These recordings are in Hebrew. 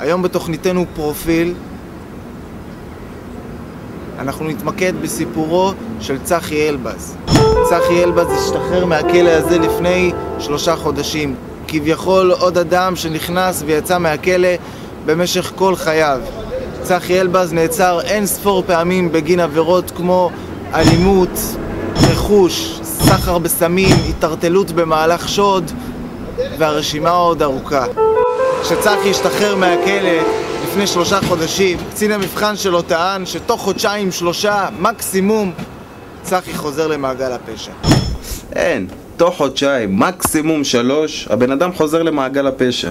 היום בתוכניתנו פרופיל אנחנו נתמקד בסיפורו של צחי אלבז. צחי אלבז השתחרר מהכלא הזה לפני 3 חודשים. כביכול עוד אדם שנכנס ויצא מהכלא במשך כל חייו. צחי אלבז נעצר אין ספור פעמים בגין עבירות כמו אלימות, רכוש, סחר בסמים, התערטלות במהלך שוד, והרשימה עוד ארוכה. כשצחי השתחרר מהכלא לפני 3 חודשים, קצין המבחן שלו טען שתוך 2-3 מקסימום צחי חוזר למעגל הפשע. אין, תוך 2 חודשים, מקסימום 3, הבן אדם חוזר למעגל הפשע.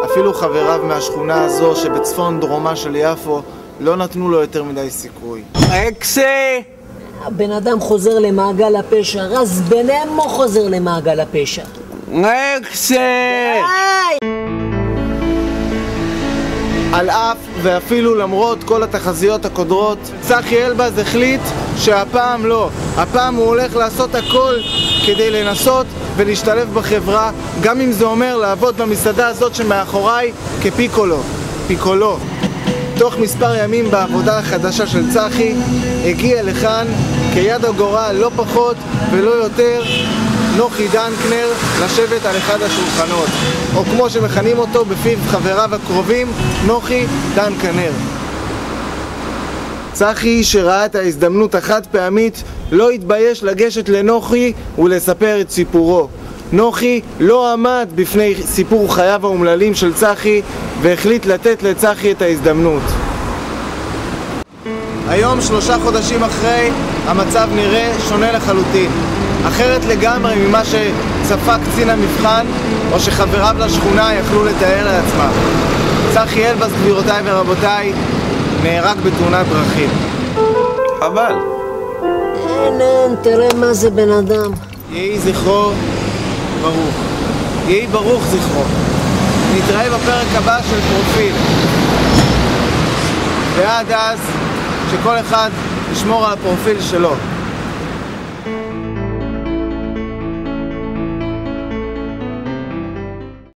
אפילו חבריו מהשכונה הזו שבצפון דרומה של יפו לא נתנו לו יותר מדי סיכוי. אקסה! הבן אדם חוזר למעגל הפשע, רז בנמו חוזר למעגל הפשע. אקסה! על אף ואפילו למרות כל התחזיות הקודרות, צחי אלבז החליט שהפעם לא. הפעם הוא הולך לעשות הכל כדי לנסות ולהשתלב בחברה, גם אם זה אומר לעבוד במסעדה הזאת שמאחוריי כפיקולו. תוך מספר ימים בעבודה החדשה של צחי הגיע לכאן כיד הגורל לא פחות ולא יותר נוחי דנקנר לשבת על אחד השולחנות, או כמו שמכנים אותו בפיו חבריו הקרובים, נוחי דנקנר. צחי שראה את ההזדמנות החד פעמית לא התבייש לגשת לנוחי ולספר את סיפורו. נוחי לא עמד בפני סיפור חייו האומללים של צחי והחליט לתת לצחי את ההזדמנות. היום 3 חודשים אחרי המצב נראה שונה לחלוטין, אחרת לגמרי ממה שצפה קצין המבחן או שחבריו לשכונה יכלו לתאר לעצמם. צחי אלבז, גבירותיי ורבותיי, נהרג בתאונת דרכים. אבל אין, תראה מה זה בן אדם. יהי זכרו ברוך. יהי ברוך זכרו. נתראה בפרק הבא של פרופיל. ועד אז שכל אחד ישמור על הפרופיל שלו.